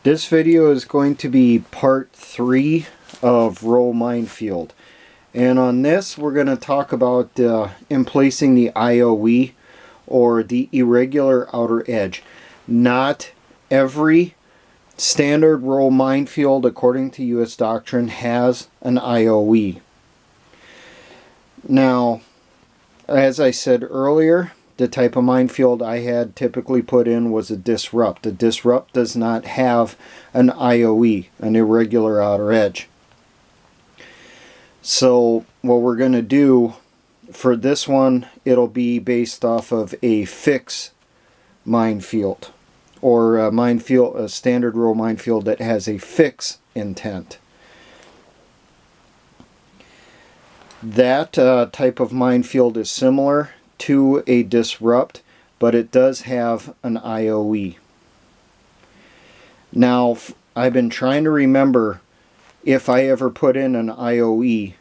This video is going to be part 3 of row minefield, and on this we're going to talk about emplacing the IOE, or the irregular outer edge. Not every standard row minefield according to US doctrine has an IOE. Now, as I said earlier, the type of minefield I had typically put in was a disrupt. A disrupt does not have an IOE, an irregular outer edge. So what we're going to do for this one, it'll be based off of a fix minefield, or a standard row minefield that has a fix intent. That type of minefield is similar to a disrupt, but it does have an IOE. Now, I've been trying to remember if I ever put in an IOE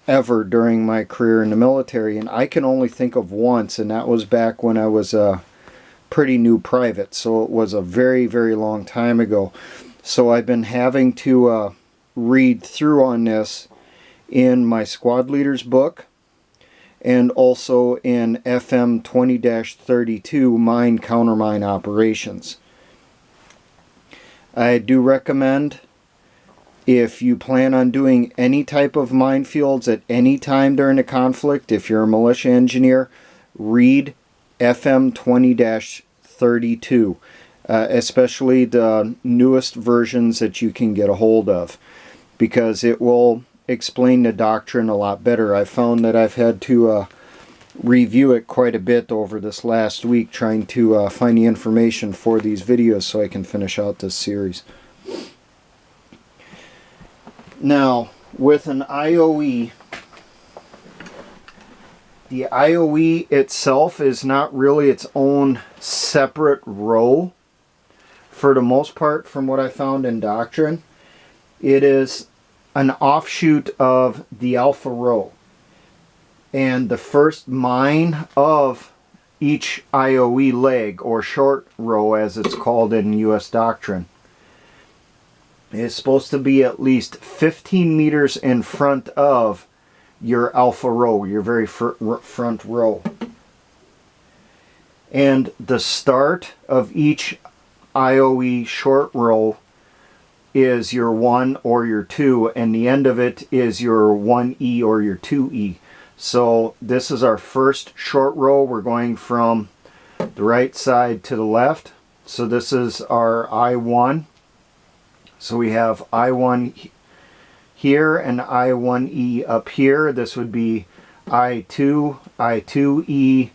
ever during my career in the military, and I can only think of once, and that was back when I was a pretty new private, so it was a very, very long time ago. So I've been having to read through on this in my squad leader's book, and also in FM 20-32 mine countermine operations. I do recommend, if you plan on doing any type of minefields at any time during the conflict, if you're a militia engineer, read FM 20-32, especially the newest versions that you can get a hold of, because it will explain the doctrine a lot better. I found that I've had to review it quite a bit over this last week, trying to find the information for these videos so I can finish out this series. Now, with an IOE, the IOE itself is not really its own separate row. For the most part, from what I found in doctrine, it is an offshoot of the alpha row. And the first mine of each IOE leg, or short row as it's called in US doctrine, is supposed to be at least 15 meters in front of your alpha row, your very front row. And the start of each IOE short row is your 1 or your 2, and the end of it is your 1E or your 2E. So this is our first short row. We're going from the right side to the left. So this is our I1. So we have I1 here and I1E up here. This would be I2, I2E,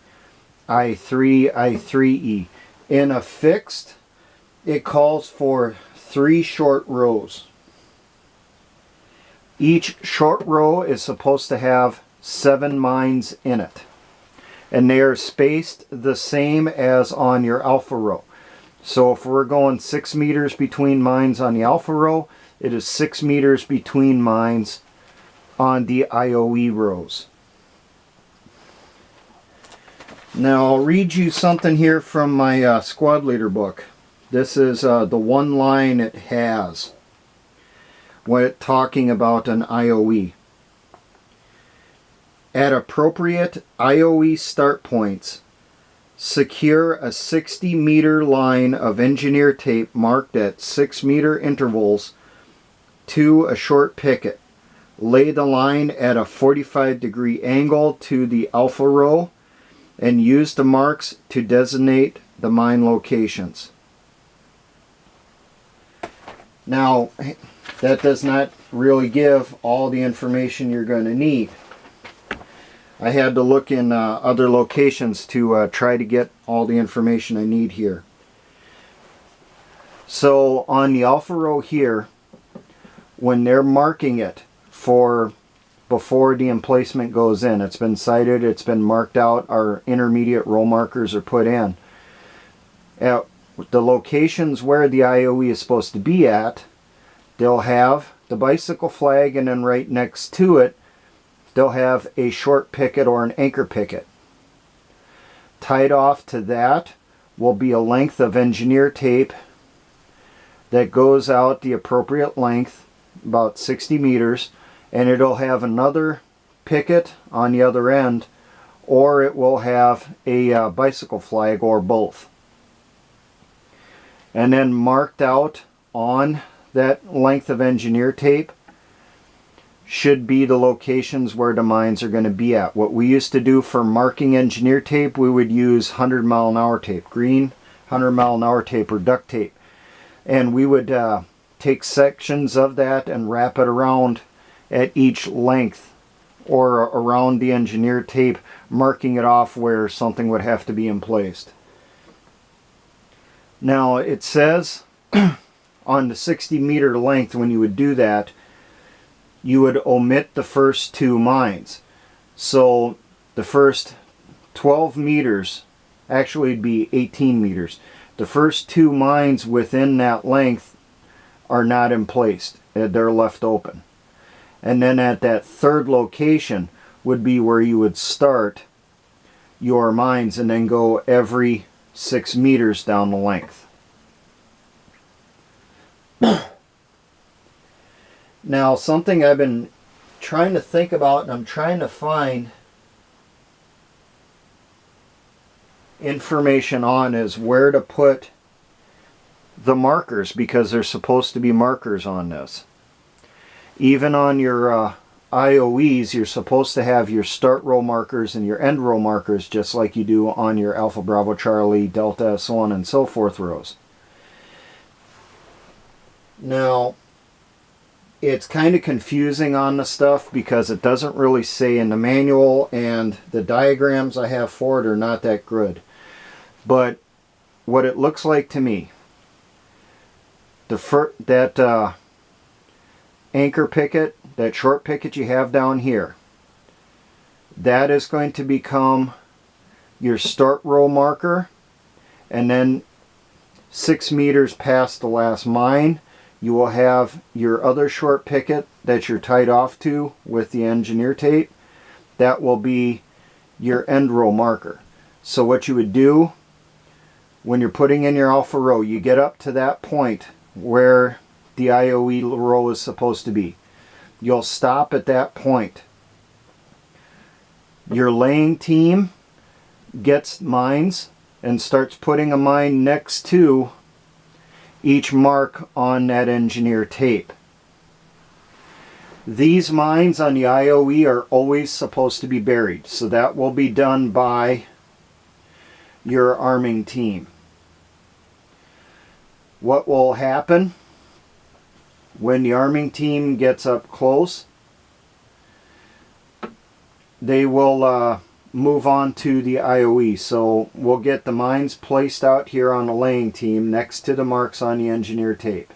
I3, I3E. In a fixed, it calls for 3 short rows. Each short row is supposed to have 7 mines in it, and they are spaced the same as on your alpha row. So if we're going 6 meters between mines on the alpha row, it is 6 meters between mines on the IOE rows. Now I'll read you something here from my squad leader book. This is the one line it has when it's talking about an IOE. At appropriate IOE start points, secure a 60-meter line of engineer tape marked at 6-meter intervals to a short picket. Lay the line at a 45-degree angle to the alpha row and use the marks to designate the mine locations. Now, that does not really give all the information you're going to need. I had to look in other locations to try to get all the information I need here. So on the alpha row here, when they're marking it for before the emplacement goes in, it's been sighted, it's been marked out, our intermediate row markers are put in. At the locations where the IOE is supposed to be at, they'll have the bicycle flag, and then right next to it they'll have a short picket or an anchor picket. Tied off to that will be a length of engineer tape that goes out the appropriate length, about 60 meters, and it'll have another picket on the other end, or it will have a bicycle flag, or both. And then marked out on that length of engineer tape should be the locations where the mines are going to be at. What we used to do for marking engineer tape, we would use 100-mile-an-hour tape, green 100-mile-an-hour tape or duct tape. And we would take sections of that and wrap it around at each length or around the engineer tape, marking it off where something would have to be emplaced. Now it says on the 60-meter length, when you would do that, you would omit the first 2 mines. So the first 12 meters, actually it'd be 18 meters. The first 2 mines within that length are not emplaced. They're left open. And then at that third location would be where you would start your mines and then go every 6 meters down the length. Now, something I've been trying to think about, and I'm trying to find information on, is where to put the markers, because there's supposed to be markers on this. Even on your IOEs, you're supposed to have your start row markers and your end row markers, just like you do on your Alpha, Bravo, Charlie, Delta, so on and so forth rows. Now, it's kind of confusing on the stuff because it doesn't really say in the manual, and the diagrams I have for it are not that good. But what it looks like to me, that anchor picket, that short picket you have down here, that is going to become your start row marker, and then 6 meters past the last mine you will have your other short picket that you're tied off to with the engineer tape. That will be your end row marker. So what you would do when you're putting in your alpha row, you get up to that point where the IOE row is supposed to be. You'll stop at that point. Your laying team gets mines and starts putting a mine next to each mark on that engineer tape. These mines on the IOE are always supposed to be buried, so that will be done by your arming team. What will happen when the arming team gets up close, they will move on to the IOE. So we'll get the mines placed out here on the laying team next to the marks on the engineer tape.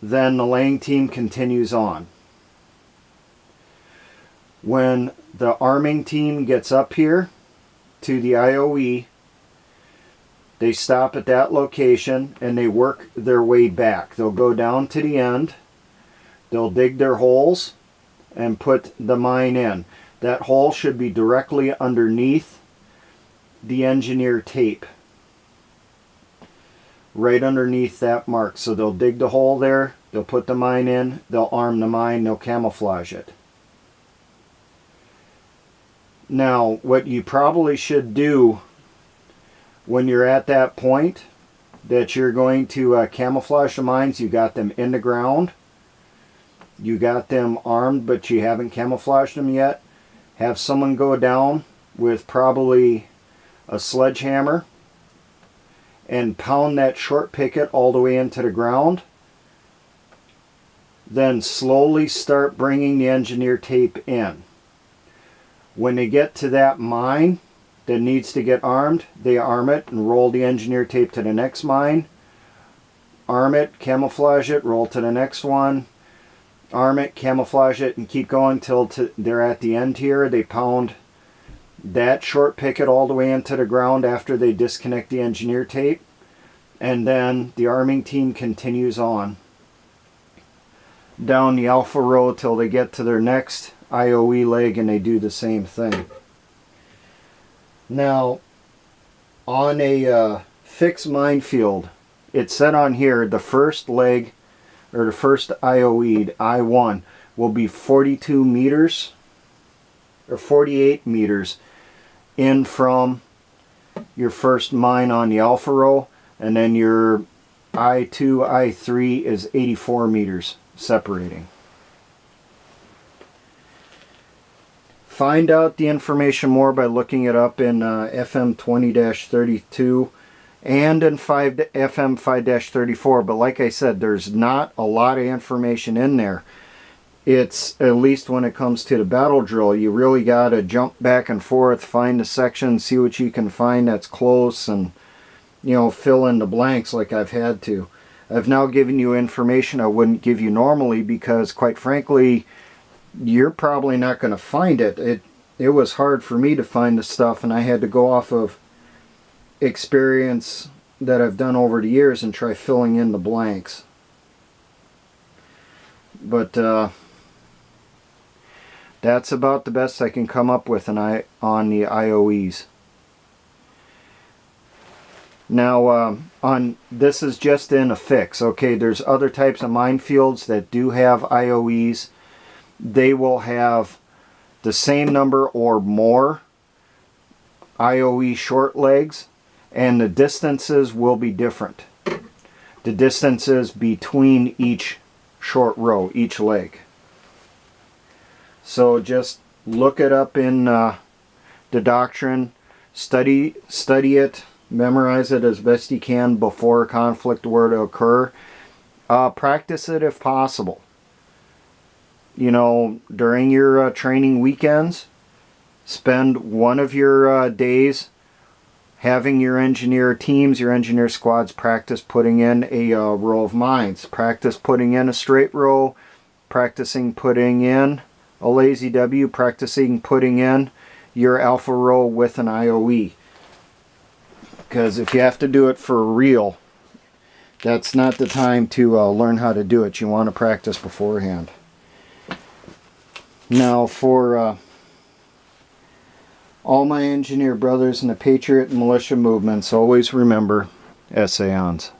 Then the laying team continues on. When the arming team gets up here to the IOE, they stop at that location and they work their way back. They'll go down to the end, they'll dig their holes and put the mine in. That hole should be directly underneath the engineer tape, right underneath that mark. So they'll dig the hole there, they'll put the mine in, they'll arm the mine, they'll camouflage it. Now, what you probably should do when you're at that point that you're going to camouflage the mines, you got them in the ground, you got them armed, but you haven't camouflaged them yet, have someone go down with probably a sledgehammer and pound that short picket all the way into the ground. Then slowly start bringing the engineer tape in. When they get to that mine that needs to get armed, they arm it and roll the engineer tape to the next mine. Arm it, camouflage it, roll to the next one. Arm it, camouflage it, and keep going till they're at the end here. They pound that short picket all the way into the ground after they disconnect the engineer tape. And then the arming team continues on down the alpha row till they get to their next IOE leg and they do the same thing. Now, on a fixed minefield, it said on here the first leg, or the first IOE, I1, will be 42 meters or 48 meters in from your first mine on the alpha row, and then your I2, I3 is 84 meters separating. Find out the information more by looking it up in FM 20-32 and in FM 5-34, but like I said, there's not a lot of information in there. It's, at least when it comes to the battle drill, you really got to jump back and forth, find the section, see what you can find that's close, and, you know, fill in the blanks like I've had to. I've now given you information I wouldn't give you normally because, quite frankly, you're probably not going to find it. It was hard for me to find the stuff, and I had to go off of experience that I've done over the years and try filling in the blanks. But that's about the best I can come up with on the IOEs. Now, this is just in a fix. Okay, there's other types of minefields that do have IOEs. They will have the same number or more IOE short legs, and the distances will be different. The distances between each short row, each leg. So just look it up in the doctrine, study it, memorize it as best you can before a conflict were to occur. Practice it if possible. You know, during your training weekends, spend one of your days having your engineer teams, your engineer squads practice putting in a row of mines. Practice putting in a straight row, practicing putting in a lazy W, practicing putting in your alpha row with an IOE. Because if you have to do it for real, that's not the time to learn how to do it. You want to practice beforehand. Now, for all my engineer brothers in the Patriot and Militia movements, always remember, essay-ons.